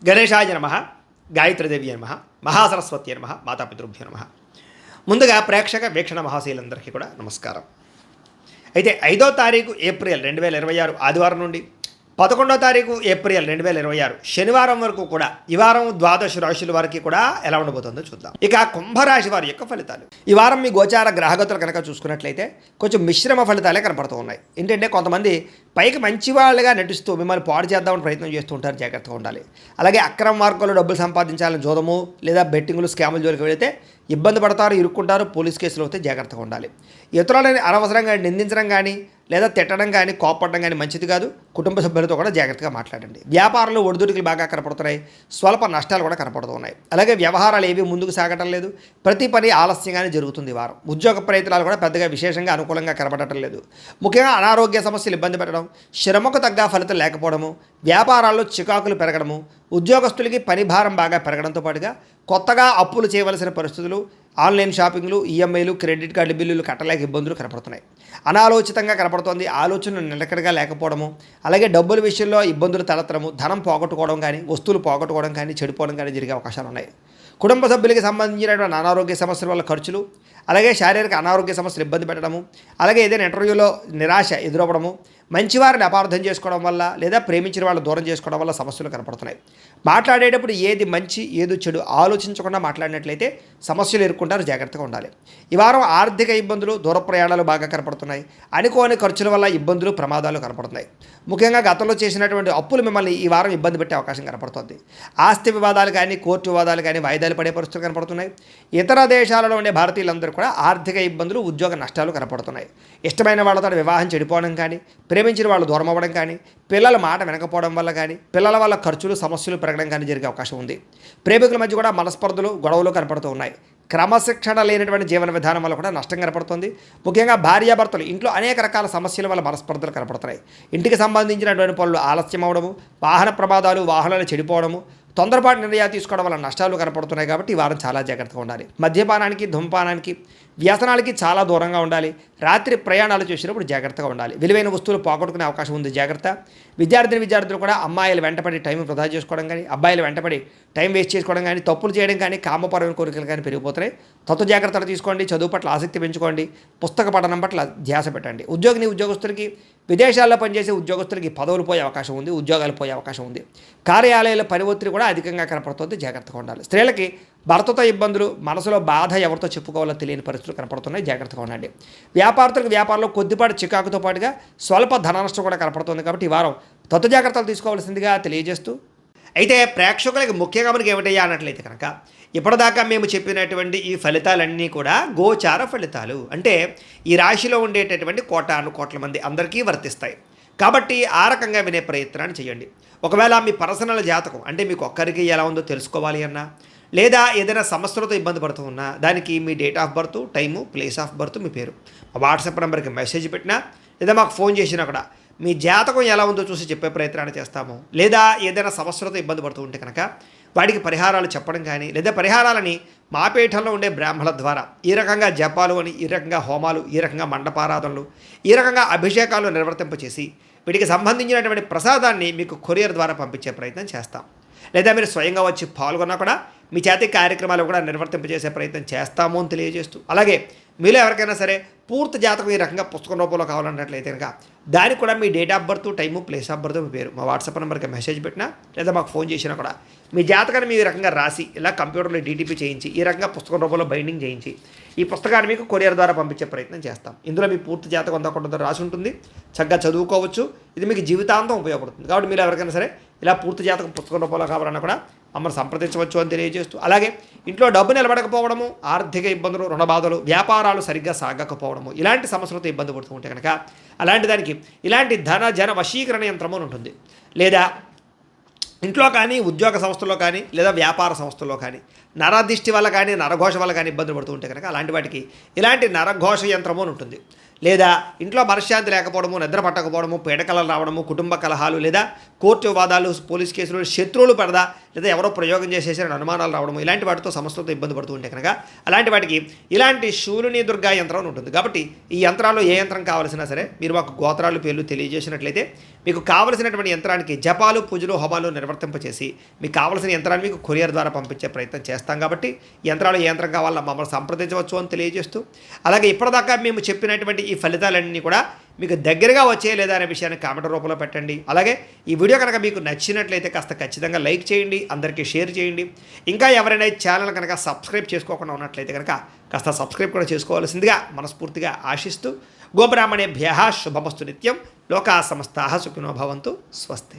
గణేశాయ నమః, గాయత్రీదేవి నమః, మహాసరస్వతి నమః, మాతాపితృభ్యో నమః. ముందుగా ప్రేక్షక వీక్షణ మహాశీలందరికీ కూడా నమస్కారం. అయితే 5వ తారీఖు ఏప్రిల్ 2026 ఆదివారం నుండి 11వ తారీఖు ఏప్రిల్ 2026 శనివారం వరకు కూడా ఈ వారం ద్వాదశ రాశుల వారికి కూడా ఎలా ఉండబోతుందో చూద్దాం. ఇక కుంభరాశి వారి యొక్క ఫలితాలు. ఈ వారం మీ గోచార గ్రహగతులు కనుక చూసుకున్నట్లయితే కొంచెం మిశ్రమ ఫలితాలే కనపడుతూ ఉన్నాయి. ఏంటంటే కొంతమంది పైకి మంచి వాళ్ళుగా నటిస్తూ మిమ్మల్ని పాడు చేద్దామని ప్రయత్నం చేస్తూ ఉంటారు, జాగ్రత్తగా ఉండాలి. అలాగే అక్రమ మార్గంలో డబ్బులు సంపాదించాలని జోదము లేదా బెట్టింగులు స్కాముల జోలికి వెళితే ఇబ్బంది పడతారు, ఇరుక్కుంటారు, పోలీస్ కేసులు అవుతే జాగ్రత్తగా ఉండాలి. ఇతరులని అనవసరంగా నిందించడం కానీ లేదా తిట్టడం కానీ కోపడడం కానీ మంచిది కాదు. కుటుంబ సభ్యులతో కూడా జాగ్రత్తగా మాట్లాడండి. వ్యాపారంలో ఒడిదుడుకులు బాగా కనపడుతున్నాయి, స్వల్ప నష్టాలు కూడా కనపడుతున్నాయి. అలాగే వ్యవహారాలు ఏవి ముందుకు సాగటం లేదు, ప్రతి పని ఆలస్యంగానే జరుగుతుంది. ఈ వారం ఉద్యోగ ప్రయత్నాలు కూడా పెద్దగా విశేషంగా అనుకూలంగా కనపడటం లేదు. ముఖ్యంగా అనారోగ్య సమస్యలు ఇబ్బంది పెట్టడం, శ్రమకు తగ్గ ఫలితం లేకపోవడము, వ్యాపారాల్లో చికాకులు పెరగడము, ఉద్యోగస్తులకి పని భారం బాగా పెరగడంతో పాటుగా కొత్తగా అప్పులు చేయవలసిన పరిస్థితులు, ఆన్లైన్ షాపింగ్లు, ఈఎంఐలు, క్రెడిట్ కార్డు బిల్లులు కట్టలేక ఇబ్బందులు కనపడుతున్నాయి. అనాలోచితంగా కనపడుతోంది, ఆలోచన నిలకడగా లేకపోవడము, అలాగే డబ్బుల విషయంలో ఇబ్బందులు తలెత్తడము, ధనం పోగొట్టుకోవడం కానీ వస్తువులు పోగొట్టుకోవడం కానీ చెడిపోవడం కానీ జరిగే అవకాశాలు ఉన్నాయి. కుటుంబ సభ్యులకి సంబంధించినటువంటి అనారోగ్య సమస్యల వల్ల ఖర్చులు, అలాగే శారీరక అనారోగ్య సమస్యలు ఇబ్బంది పెట్టడము, అలాగే ఏదైనా ఇంటర్వ్యూలో నిరాశ ఎదురవ్వడము, మంచివారిని అపార్థం చేసుకోవడం వల్ల లేదా ప్రేమించిన వాళ్ళు దూరం చేసుకోవడం వల్ల సమస్యలు కనపడుతున్నాయి. మాట్లాడేటప్పుడు ఏది మంచి ఏది చెడు ఆలోచించకుండా మాట్లాడినట్లయితే సమస్యలు ఎదుర్కొంటారు, జాగ్రత్తగా ఉండాలి. ఈ వారం ఆర్థిక ఇబ్బందులు, దూర ప్రయాణాలు బాగా కనపడుతున్నాయి. అనుకోని ఖర్చుల వల్ల ఇబ్బందులు, ప్రమాదాలు కనపడుతున్నాయి. ముఖ్యంగా గతంలో చేసినటువంటి అప్పులు మిమ్మల్ని ఈ వారం ఇబ్బంది పెట్టే అవకాశం కనపడుతుంది. ఆస్తి వివాదాలు కానీ కోర్టు వివాదాలు కానీ వాయిదాలు పడే పరిస్థితులు కనపడుతున్నాయి. ఇతర దేశాలలో ఉండే భారతీయులందరూ కూడా ఆర్థిక ఇబ్బందులు, ఉద్యోగ నష్టాలు కనపడుతున్నాయి. ఇష్టమైన వాళ్ళతో వివాహం చెడిపోవడం కానీ, ప్రేమించిన వాళ్ళు దూరం అవ్వడం కానీ, పిల్లల మాట వినకపోవడం వల్ల కానీ, పిల్లల వల్ల ఖర్చులు, సమస్యలు పెరగడం కానీ జరిగే అవకాశం ఉంది. ప్రేమికుల మధ్య కూడా మనస్పర్ధలు, గొడవలు కనపడుతూ ఉన్నాయి. క్రమశిక్షణ లేనటువంటి జీవన విధానం వల్ల కూడా నష్టం కనపడుతుంది. ముఖ్యంగా భార్యాభర్తలు ఇంట్లో అనేక రకాల సమస్యల వల్ల మనస్పర్ధలు కనపడుతున్నాయి. ఇంటికి సంబంధించినటువంటి పనులు ఆలస్యం అవడము, వాహన ప్రమాదాలు, వాహనాలు చెడిపోవడము, తొందరపాటు నిర్ణయాలు తీసుకోవడం వల్ల నష్టాలు కనపడుతున్నాయి. కాబట్టి ఈ వారం చాలా జాగ్రత్తగా ఉండాలి. మద్యపానానికి, ధూమపానానికి, వ్యసనాలకి చాలా దూరంగా ఉండాలి. రాత్రి ప్రయాణాలు చేసినప్పుడు జాగ్రత్తగా ఉండాలి. విలువైన వస్తువులు పోగొట్టుకునే అవకాశం ఉంది, జాగ్రత్త. విద్యార్థులు కూడా అమ్మాయిలు వెంటపడి టైం వృధా చేసుకోవడం కానీ, అబ్బాయిలు వెంటపడి టైం వేస్ట్ చేసుకోవడం కానీ, తప్పులు చేయడం కానీ, కామపరమైన కోరికలు కానీ పెరిగిపోతున్నాయి. తత్వ జాగ్రత్తలు తీసుకోండి. చదువు పట్ల ఆసక్తి పెంచుకోండి. పుస్తక పఠనం పట్ల ధ్యాస పెట్టండి. ఉద్యోగస్తులకి, విదేశాల్లో పనిచేసే ఉద్యోగస్తులకి పదవులు పోయే అవకాశం ఉంది, ఉద్యోగాలు పోయే అవకాశం ఉంది. కార్యాలయాల పని ఒత్తిడి కూడా అధికంగా కనపడుతుంది, జాగ్రత్తగా ఉండాలి. స్త్రీలకి భర్తతో ఇబ్బందులు, మనసులో బాధ ఎవరితో చెప్పుకోవాలో తెలియని పరిస్థితులు కనపడుతున్నాయి, జాగ్రత్తగా ఉండండి. వ్యాపారులకు వ్యాపారంలో కొద్దిపాటి చికాకుతో పాటుగా స్వల్ప ధన నష్టం కూడా కనపడుతుంది. కాబట్టి ఈ వారం తత్వ జాగ్రత్తలు తీసుకోవాల్సిందిగా తెలియజేస్తూ, అయితే ప్రేక్షకులకి ముఖ్యంగా మనకి ఏమిటయ్యా అన్నట్లయితే కనుక ఇప్పటిదాకా మేము చెప్పినటువంటి ఈ ఫలితాలన్నీ కూడా గోచార ఫలితాలు, అంటే ఈ రాశిలో ఉండేటటువంటి కోట్ల మంది అందరికీ వర్తిస్తాయి. కాబట్టి ఆ రకంగా వినే ప్రయత్నాన్ని చేయండి. ఒకవేళ మీ పర్సనల్ జాతకం అంటే మీకు ఒక్కరికి ఎలా ఉందో తెలుసుకోవాలి అన్నా, లేదా ఏదైనా సమస్యలతో ఇబ్బంది పడుతూ ఉన్నా, దానికి మీ date of birth, time, place of birth, మీ పేరు మా వాట్సాప్ నెంబర్కి మెసేజ్ పెట్టినా లేదా మాకు ఫోన్ చేసినా కూడా మీ జాతకం ఎలా ఉందో చూసి చెప్పే ప్రయత్నాన్ని చేస్తాము. లేదా ఏదైనా సమస్యలతో ఇబ్బంది పడుతూ ఉంటే కనుక వాటికి పరిహారాలు చెప్పడం కానీ, లేదా పరిహారాలని మా పీఠంలో ఉండే బ్రాహ్మణుల ద్వారా ఈ రకంగా జపాలు అని, ఈ రకంగా హోమాలు, ఈ రకంగా మండపారాధనలు, ఈ రకంగా అభిషేకాలు నిర్వర్తింపచేసి వీటికి సంబంధించినటువంటి ప్రసాదాన్ని మీకు కొరియర్ ద్వారా పంపించే ప్రయత్నం చేస్తాం. లేదా మీరు స్వయంగా వచ్చి పాల్గొన్నా కూడా మీ చేతి కార్యక్రమాలు కూడా నిర్వర్తింపజేసే ప్రయత్నం చేస్తాము అని తెలియజేస్తూ, అలాగే మీలో ఎవరికైనా సరే పూర్తి జాతకం ఈ రకంగా పుస్తకం రూపంలో కావాలన్నట్లయితే కనుక దానికి కూడా మీ date of birth, time, place of birth, మీ పేరు మా వాట్సాప్ నెంబర్కి మెసేజ్ పెట్టినా లేదా మాకు ఫోన్ చేసినా కూడా మీ జాతకాన్ని మీ రకంగా రాసి ఇలా కంప్యూటర్లో డీటీపీ చేయించి ఈ రకంగా పుస్తకం రూపంలో బైండింగ్ చేయించి ఈ పుస్తకాన్ని మీకు కొరియర్ ద్వారా పంపించే ప్రయత్నం చేస్తాం. ఇందులో మీ పూర్తి జాతకం అంతా కొంత రాసి ఉంటుంది, చక్కగా చదువుకోవచ్చు. ఇది మీకు జీవితాంతం ఉపయోగపడుతుంది. కాబట్టి మీరు ఎవరికైనా సరే ఇలా పూర్తి జాతకం పుస్తకం రూపంలో కావాలన్నా కూడా మమ్మల్ని సంప్రదించవచ్చు అని తెలియజేస్తూ, అలాగే ఇంట్లో డబ్బు నిలబడకపోవడము, ఆర్థిక ఇబ్బందులు, రుణ బాధలు, వ్యాపారాలు సరిగ్గా సాగకపోవడము, ఇలాంటి సమస్యలతో ఇబ్బంది పడుతూ ఉంటే కనుక అలాంటి దానికి ఇలాంటి జన వశీకరణ యంత్రము ఉంటుంది. లేదా ఇంట్లో కానీ, ఉద్యోగ సంస్థల్లో కానీ, లేదా వ్యాపార సంస్థల్లో కానీ నరదిష్టి వల్ల కానీ, నరఘోష వల్ల కానీ ఇబ్బందులు పడుతూ ఉంటే కనుక అలాంటి వాటికి ఇలాంటి నరఘోష యంత్రము అని ఉంటుంది. లేదా ఇంట్లో మనశ్శాంతి లేకపోవడము, నిద్ర పట్టకపోవడము, పీడకలలు రావడము, కుటుంబ కలహాలు, లేదా కోర్టు వివాదాలు, పోలీస్ కేసులు, శత్రువులు పడదా, లేదా ఎవరో ప్రయోగం చేసేసారని అనుమానాలు రావడము, ఇలాంటి వాటితో సమస్యలతో ఇబ్బంది పడుతూ ఉంటే కనుక అలాంటి వాటికి ఇలాంటి శూలిని దుర్గా యంత్రం అని ఉంటుంది. కాబట్టి ఈ యంత్రాల్లో ఏ యంత్రం కావాల్సినా సరే మీరు మాకు గోత్రాలు పేర్లు తెలియజేసినట్లయితే మీకు కావలసినటువంటి యంత్రానికి జపాలు, పూజలు, హోమాలు నిర్వర్తింపచేసి మీకు కావలసిన యంత్రాన్ని మీకు కొరియర్ ద్వారా పంపించే ప్రయత్నం చేస్తాం. కాబట్టి ఈ యంత్రాలు ఏ యంత్రం కావాలో మమ్మల్ని సంప్రదించవచ్చు అని తెలియజేస్తూ, అలాగే ఇప్పటిదాకా మేము చెప్పినటువంటి ఈ ఫలితాలన్నీ కూడా మీకు దగ్గరగా వచ్చే లేదా అనే విషయాన్ని కామెంట్ రూపంలో పెట్టండి. అలాగే ఈ వీడియో కనుక మీకు నచ్చినట్లయితే కాస్త ఖచ్చితంగా లైక్ చేయండి, అందరికీ షేర్ చేయండి. ఇంకా ఎవరైనా ఛానల్ కనుక సబ్స్క్రైబ్ చేసుకోకుండా ఉన్నట్లయితే కనుక కాస్త సబ్స్క్రైబ్ కూడా చేసుకోవాల్సిందిగా మనస్ఫూర్తిగా ఆశిస్తూ, గోబ్రాహ్మణేభ్యః శుభమస్తు నిత్యం, లోకా సమస్తాః సుఖినో భవంతు, స్వస్తి.